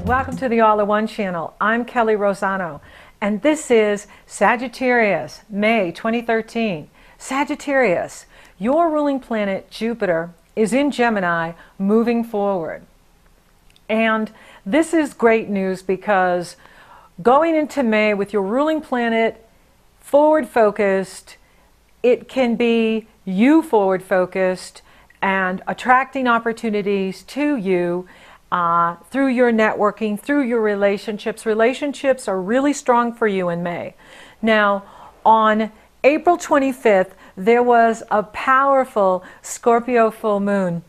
Welcome to the All-in-One channel. I'm Kelley Rosano, and this is Sagittarius, May 2013. Sagittarius, your ruling planet Jupiter is in Gemini, moving forward. And this is great news because going into May with your ruling planet forward-focused, it can be you forward-focused and attracting opportunities to you through your networking, through your relationships. Relationships are really strong for you in May. Now, on April 25th, there was a powerful Scorpio full moon,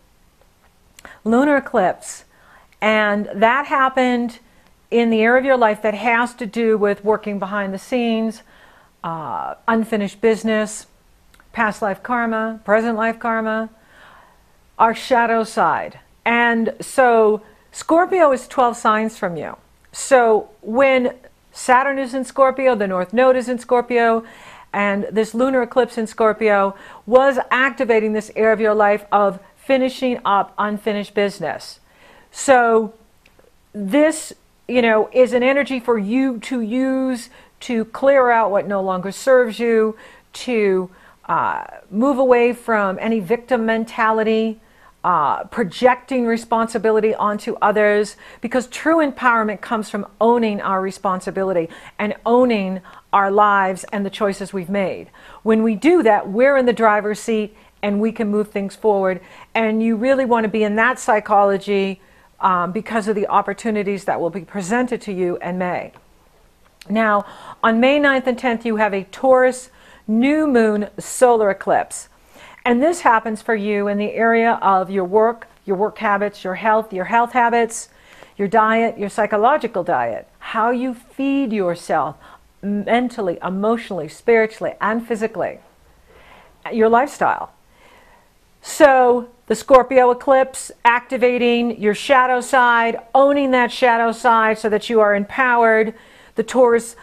lunar eclipse, and that happened in the area of your life that has to do with working behind the scenes, unfinished business, past life karma, present life karma, our shadow side. And so Scorpio is 12 signs from you. So when Saturn is in Scorpio, the North Node is in Scorpio, and this lunar eclipse in Scorpio was activating this area of your life of finishing up unfinished business. So this, is an energy for you to use to clear out what no longer serves you, to move away from any victim mentality, projecting responsibility onto others, because true empowerment comes from owning our responsibility and owning our lives and the choices we've made. When we do that, we're in the driver's seat and we can move things forward. And you really want to be in that psychology because of the opportunities that will be presented to you in May. Now, on May 9th and 10th, you have a Taurus new moon solar eclipse. And this happens for you in the area of your work habits, your health habits, your diet, your psychological diet, how you feed yourself mentally, emotionally, spiritually, and physically, your lifestyle. So the Scorpio eclipse activating your shadow side, owning that shadow side so that you are empowered. The Taurus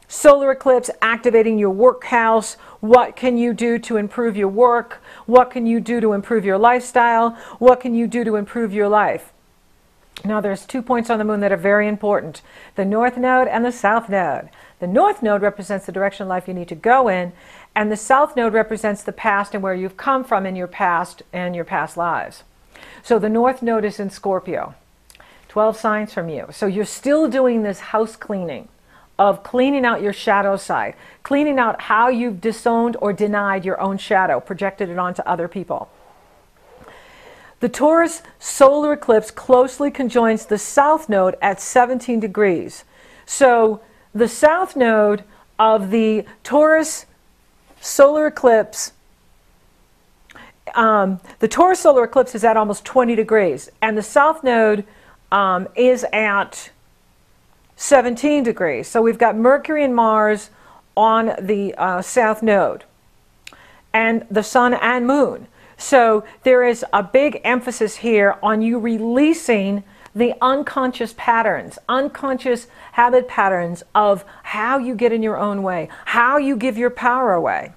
solar eclipse activating your work house. What can you do to improve your work? What can you do to improve your lifestyle? What can you do to improve your life? Now there's 2 points on the moon that are very important. The North Node and the South Node. The North Node represents the direction of life you need to go in, and the South Node represents the past and where you've come from in your past and your past lives. So the North Node is in Scorpio, 12 signs from you. So you're still doing this house cleaning of cleaning out your shadow side, cleaning out how you've disowned or denied your own shadow, projected it onto other people. The Taurus solar eclipse closely conjoins the South Node at 17 degrees. So the South Node of the Taurus solar eclipse, the Taurus solar eclipse is at almost 20 degrees, and the South Node is at 17 degrees. So we've got Mercury and Mars on the South Node, and the Sun and Moon. So there is a big emphasis here on you releasing the unconscious patterns, unconscious habit patterns of how you get in your own way, how you give your power away,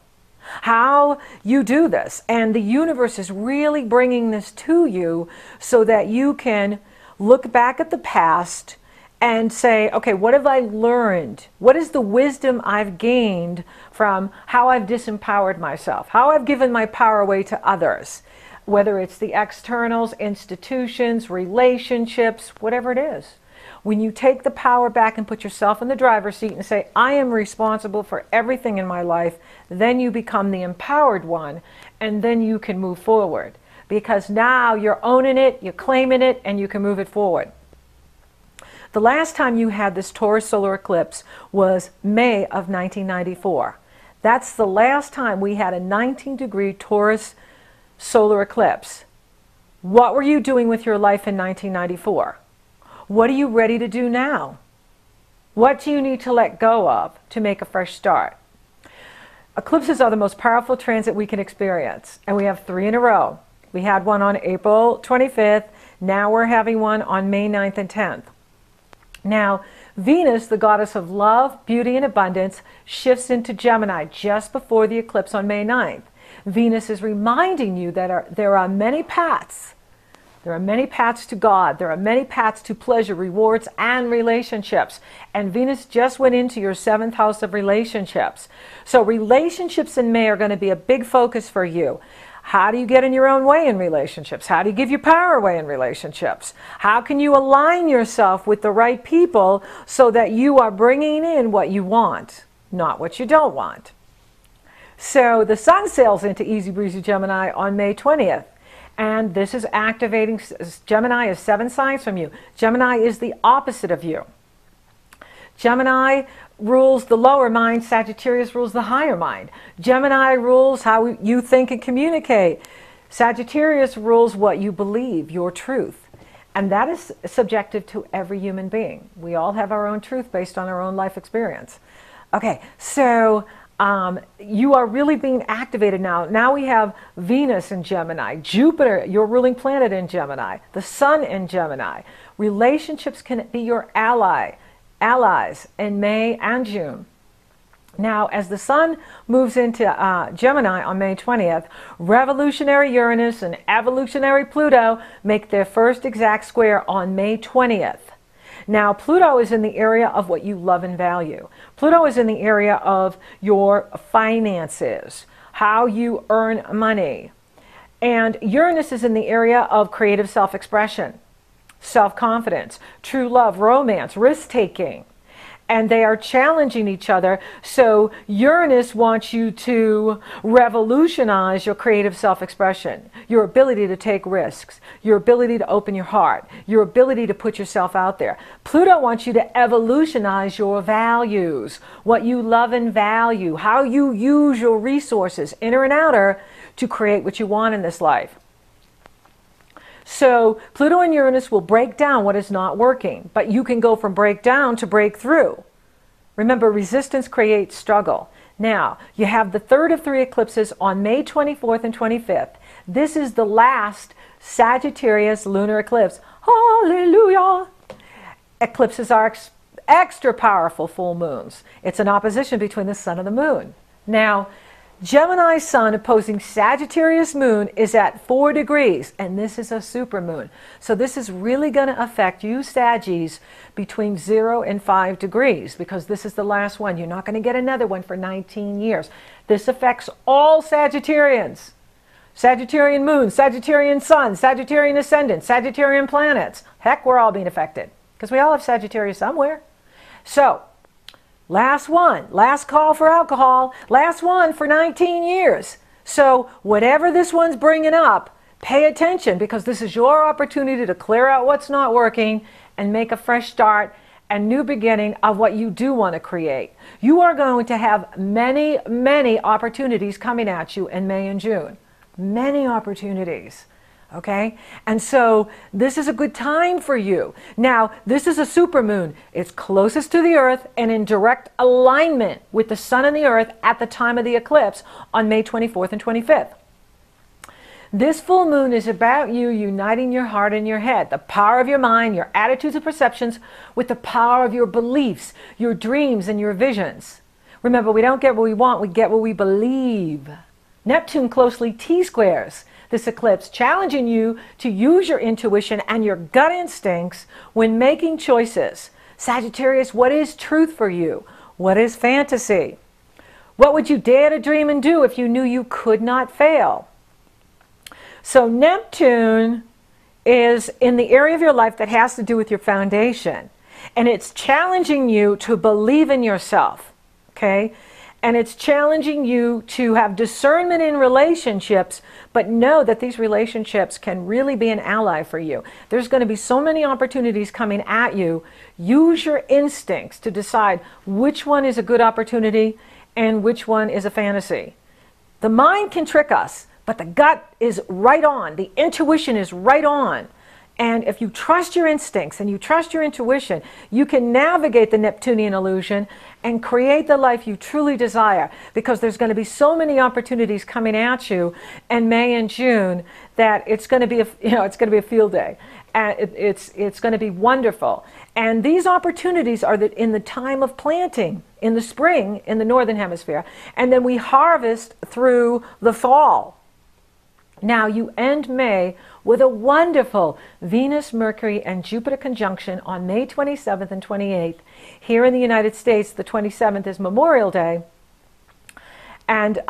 how you do this. And the universe is really bringing this to you so that you can look back at the past and say, okay, what have I learned? What is the wisdom I've gained from how I've disempowered myself, how I've given my power away to others, whether it's the externals, institutions, relationships, whatever it is. When you take the power back and put yourself in the driver's seat and say, I am responsible for everything in my life, then you become the empowered one, and then you can move forward. Because now you're owning it, you're claiming it, and you can move it forward. The last time you had this Taurus solar eclipse was May of 1994. That's the last time we had a 19-degree Taurus solar eclipse. What were you doing with your life in 1994? What are you ready to do now? What do you need to let go of to make a fresh start? Eclipses are the most powerful transit we can experience, and we have 3 in a row. We had one on April 25th. Now we're having one on May 9th and 10th. Now, Venus, the goddess of love, beauty, and abundance, shifts into Gemini just before the eclipse on May 9th. Venus is reminding you that there are many paths There are many paths to God. There are many paths to pleasure, rewards, and relationships. And Venus just went into your 7th house of relationships. So relationships in May are going to be a big focus for you. How do you get in your own way in relationships? How do you give your power away in relationships? How can you align yourself with the right people so that you are bringing in what you want, not what you don't want? So the sun sails into Easy Breezy Gemini on May 20th. And this is activating. Gemini is 7 signs from you. Gemini is the opposite of you. Gemini rules the lower mind. Sagittarius rules the higher mind. Gemini rules how you think and communicate. Sagittarius rules what you believe, your truth. And that is subjective to every human being. We all have our own truth based on our own life experience. Okay, so you are really being activated now. Now we have Venus in Gemini, Jupiter, your ruling planet, in Gemini, the Sun in Gemini. Relationships can be your allies in May and June. Now, as the Sun moves into Gemini on May 20th, revolutionary Uranus and evolutionary Pluto make their first exact square on May 20th. Now, Pluto is in the area of what you love and value. Pluto is in the area of your finances, how you earn money. And Uranus is in the area of creative self-expression, self-confidence, true love, romance, risk-taking. And they are challenging each other. So Uranus wants you to revolutionize your creative self-expression, your ability to take risks, your ability to open your heart, your ability to put yourself out there. Pluto wants you to evolutionize your values, what you love and value, how you use your resources, inner and outer, to create what you want in this life. So Pluto and Uranus will break down what is not working, but you can go from breakdown to breakthrough. Remember, resistance creates struggle. Now, you have the third of 3 eclipses on May 24th and 25th. This is the last Sagittarius lunar eclipse. Hallelujah! Eclipses are extra powerful full moons. It's an opposition between the sun and the moon. Now, Gemini sun opposing Sagittarius moon is at 4 degrees, and this is a supermoon. So this is really going to affect you Saggies between 0 and 5 degrees, because this is the last one. You're not going to get another one for 19 years. This affects all Sagittarians. Sagittarian moon, Sagittarian sun, Sagittarian ascendant, Sagittarian planets. Heck, we're all being affected, because we all have Sagittarius somewhere. So, last one, last call for alcohol, last one for 19 years. So whatever this one's bringing up, pay attention, because this is your opportunity to clear out what's not working and make a fresh start and new beginning of what you do want to create. You are going to have many, many opportunities coming at you in May and June. Many opportunities. Okay, and so this is a good time for you. Now, this is a supermoon. It's closest to the Earth and in direct alignment with the Sun and the Earth at the time of the eclipse on May 24th and 25th. This full moon is about you uniting your heart and your head, the power of your mind, your attitudes and perceptions, with the power of your beliefs, your dreams and your visions. Remember, we don't get what we want, we get what we believe. Neptune closely T-squares this eclipse, challenging you to use your intuition and your gut instincts when making choices. Sagittarius, what is truth for you? What is fantasy? What would you dare to dream and do if you knew you could not fail? So Neptune is in the area of your life that has to do with your foundation. And it's challenging you to believe in yourself, okay? And it's challenging you to have discernment in relationships, but know that these relationships can really be an ally for you. There's going to be so many opportunities coming at you. Use your instincts to decide which one is a good opportunity and which one is a fantasy. The mind can trick us, but the gut is right on. The intuition is right on. And if you trust your instincts and you trust your intuition, you can navigate the Neptunian illusion and create the life you truly desire, because there's going to be so many opportunities coming at you in May and June that it's going to be it's going to be a field day. And it's going to be wonderful. And these opportunities are in the time of planting in the spring in the northern hemisphere, and then we harvest through the fall. Now you end May with a wonderful Venus, Mercury, and Jupiter conjunction on May 27th and 28th. Here in the United States, the 27th is Memorial Day. And,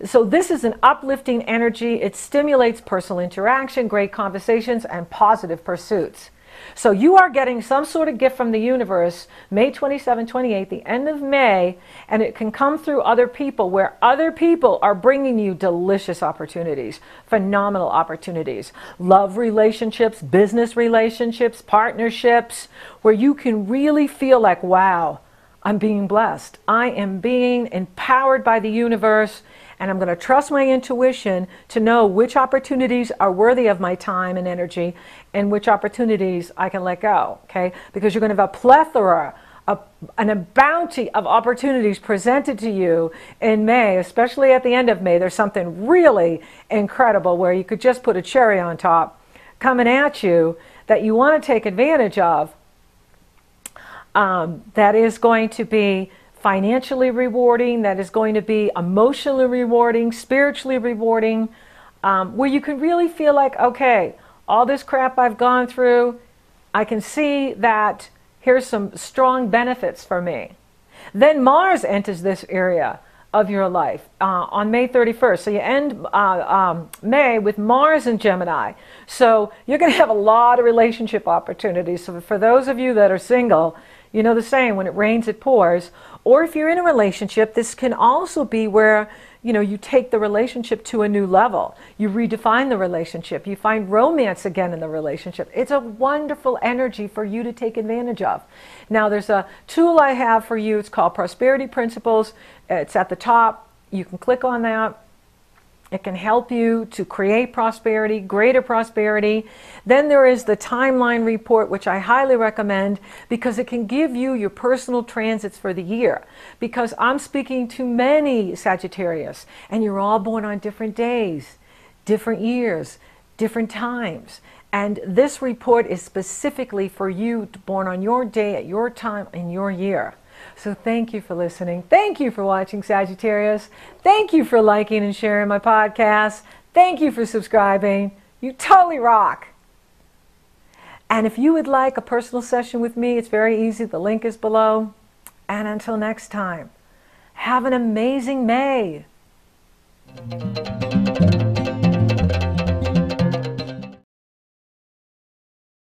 so this is an uplifting energy. It stimulates personal interaction, great conversations, and positive pursuits. So you are getting some sort of gift from the universe, May 27, 28, the end of May, and it can come through other people, where other people are bringing you delicious opportunities, phenomenal opportunities, love relationships, business relationships, partnerships, where you can really feel like, wow, I'm being blessed. I am being empowered by the universe, and I'm going to trust my intuition to know which opportunities are worthy of my time and energy and which opportunities I can let go, okay? Because you're going to have a plethora, a bounty of opportunities presented to you in May, especially at the end of May. There's something really incredible where you could just put a cherry on top coming at you that you want to take advantage of. That is going to be financially rewarding, that is going to be emotionally rewarding, spiritually rewarding, where you can really feel like, okay, all this crap I've gone through, I can see that here's some strong benefits for me. Then Mars enters this area of your life on May 31st. So you end May with Mars in Gemini. So you're going to have a lot of relationship opportunities. So for those of you that are single, you know the saying, when it rains, it pours. Or if you're in a relationship, this can also be where, you take the relationship to a new level. You redefine the relationship. You find romance again in the relationship. It's a wonderful energy for you to take advantage of. Now, there's a tool I have for you. It's called Prosperity Principles. It's at the top. You can click on that. It can help you to create prosperity, greater prosperity. Then there is the timeline report, which I highly recommend because it can give you your personal transits for the year. Because I'm speaking to many Sagittarius, and you're all born on different days, different years, different times. And this report is specifically for you, born on your day, at your time, in your year. So thank you for listening. Thank you for watching, Sagittarius. Thank you for liking and sharing my podcast. Thank you for subscribing. You totally rock. And if you would like a personal session with me, it's very easy. The link is below. And until next time, have an amazing May.